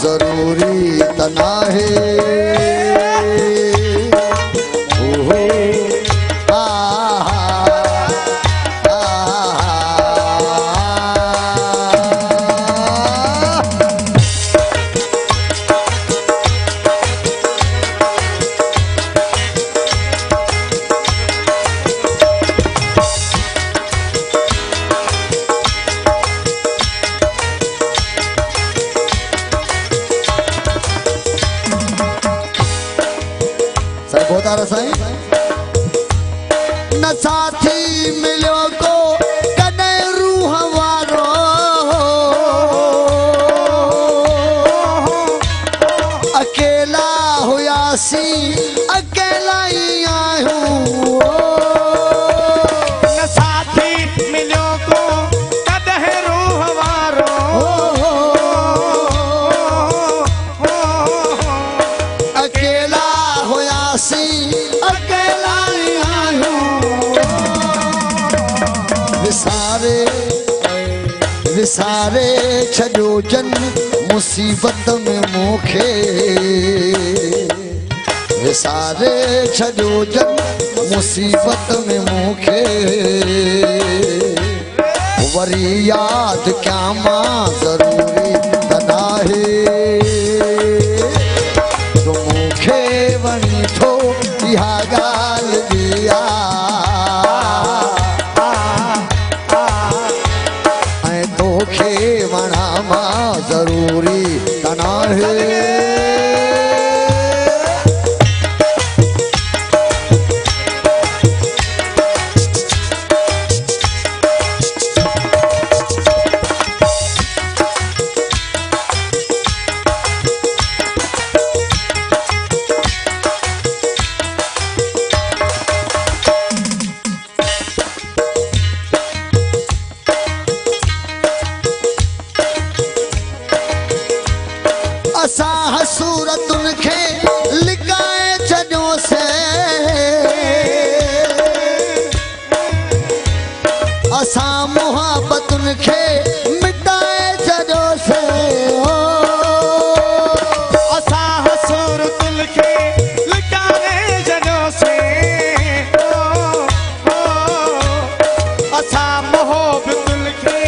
जरूरी तना है न साथी मिलो को कदे रूह वारो अकेला हुआसी अकेला ही आयूं न साथी मिलो को कदे रूह वारो अकेला हुआसी विसारे छो जन मुसीबत में मुखे विसारे छो जन मुसीबत में मुखे वरी याद क्या मां जरूरी तना है तो मुखे वणी थो इहा गाल दिया जरूरी तना है सूरतुन खे लिकाए छो से असा मुहब्बतुन खे मिटाए छो से असा सूरतुन खे लिकाए छो से असा मुहब्बतुन खे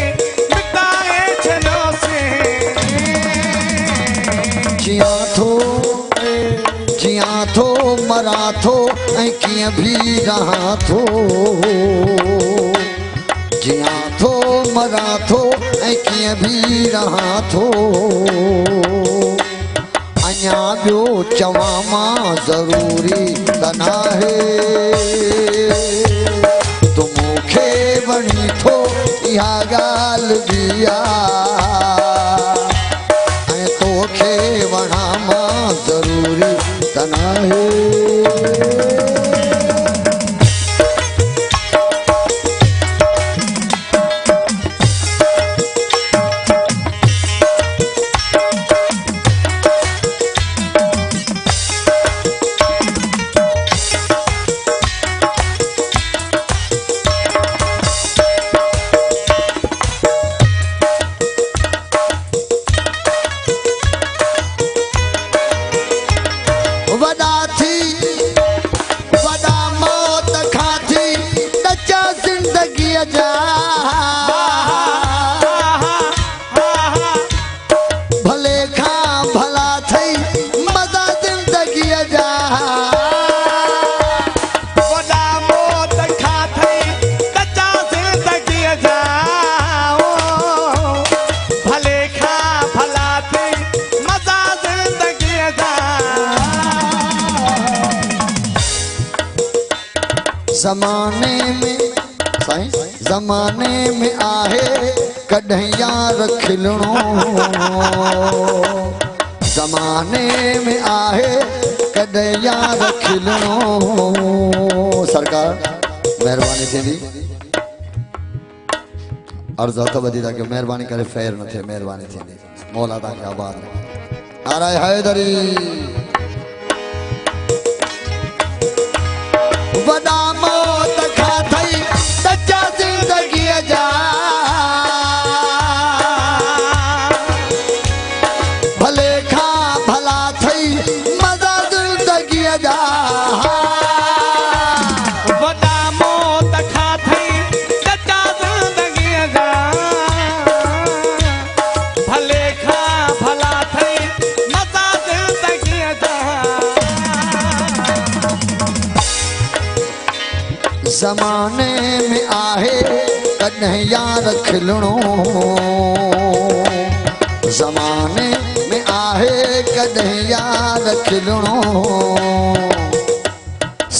मिटाए छो से जिया थो मरा थो किं भी रहा थो जिया थो मरा थो किं भी रहा थो अञा बियो चवा मां जरूरी तना है तो मुखे वणी थो इहा गाल दिया तोखे वणा मां जरूरी तना है ज़माने में साईं ज़माने में आहे कॾहिं यार खिलणो ज़माने में आहे कॾहिं यार खिलणो सरकार महिरबानी थींदी अर्ज़ हथ वधी था कि महिरबानी करे फ़ैर न थिए महिरबानी थींदी मौला तव्हांखे आबाद नाराए हैदरी वॾा मौत खां थई सचा ज़िंदगीअ जा भले खां भला थई मज़ा ज़िंदगीअ जा वॾा मौत खां थई सचा ज़िंदगीअ जा भले खां भला थई मज़ा ज़िंदगीअ जा ज़माने में आहे कॾहिं यार खिलणो ज़माने में आहे कॾहिं यार खिलणो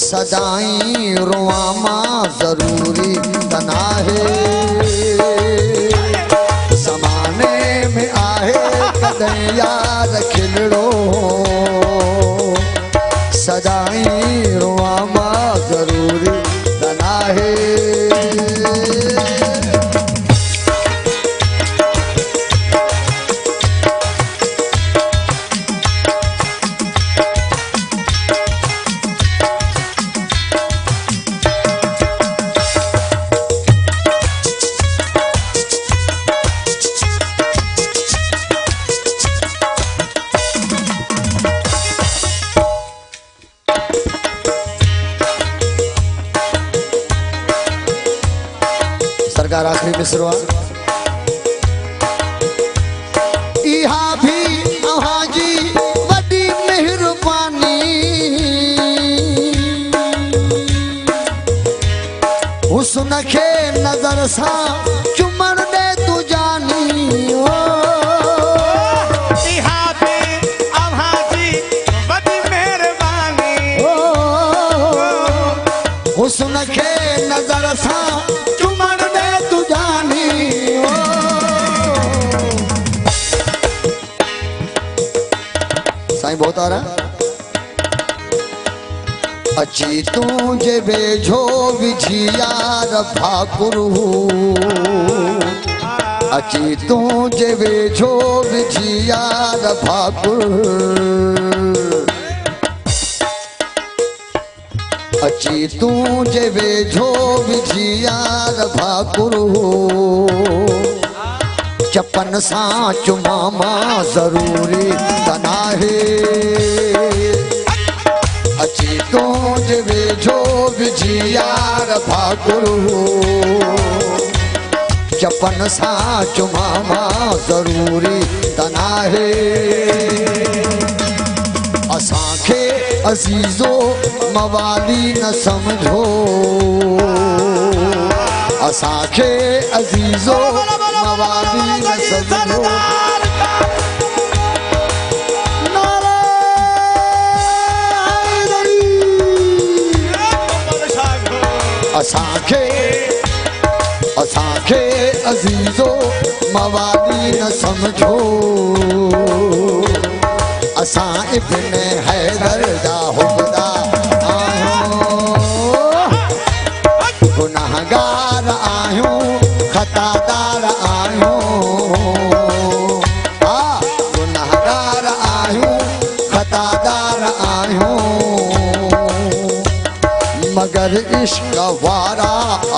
सदाई रोआ मां ज़रूरी त नाहे ज़माने में आहे कॾहिं यार खिलणो सदाई रोआ मां ज़रूरी त नाहे सरकार आखिरी मिसरवा इहा भी अहां जी वॾी मेहरबानी हुस्न खे नज़र सां चुमण दे तू जानी इहा बि अव्हां जी वॾी महिरबानी हुस्न खे नज़र सां चुमण दे तू जानी साईं बहुत आ रहा अची तुझे वेझो विझी यार भाकुरु अची तुझे वेझो विझी यार भाकुरु अची तुझे वेझो विझी यार भाकुरु चपन सां चुमा मां ज़रूरी त नाहे अची तुझे वेझो विझी यार भाकुरु चपन सां चुमा मां ज़रूरी त नाहे असांखे अज़ीज़ो मवाली न समझो असांखे अज़ीज़ो मवाली न समझो असांखे असांखे अज़ीज़ो मवाली न समझो असां इब्न हैदर जा हुबदार आहियूं गुनाहगार आहियूं खतादार आहियूं गुनाहगार आहियूं खतादार आहियूं मगर इश्क वारा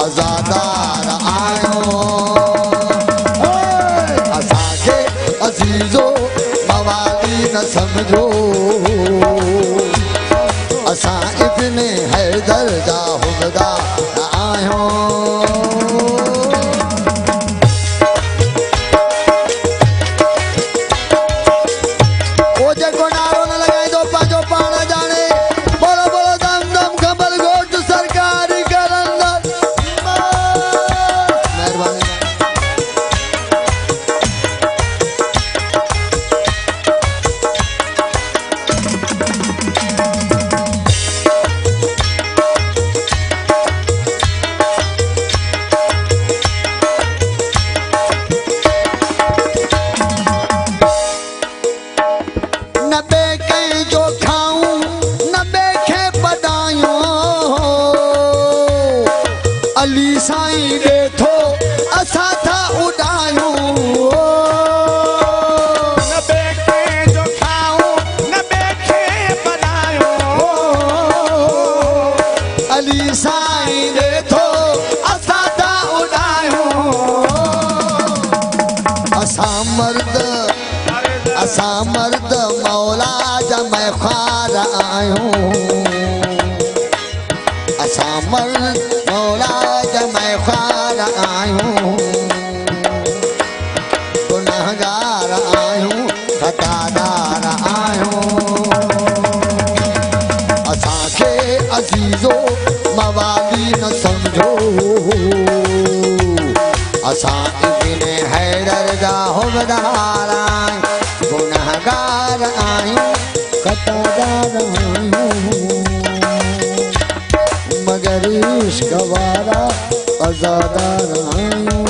आज़ादार आहियूं असांखे अज़ीज़ो मवाली न समझो असां इब्न हैदर जा हुबदार आहियूं ओ जेको नारो न लॻाईंदो पंहिंजो पाण ॼाणे बोलो बोलो दम दम खबल घोट सरकारी करंदड़ महिरबानी मर्द मौला जमै ख्वार आयूं असां मर्द मौला जमै ख्वार आयूं गुनहगार आयूं खतादार आयूं असांखे अज़ीज़ो मवाली न समझो असां इब्न हैदर जा हुबदार गुनहगार आयूं खतादार आयूं मगर इश्क वारा अज़ादार आयूं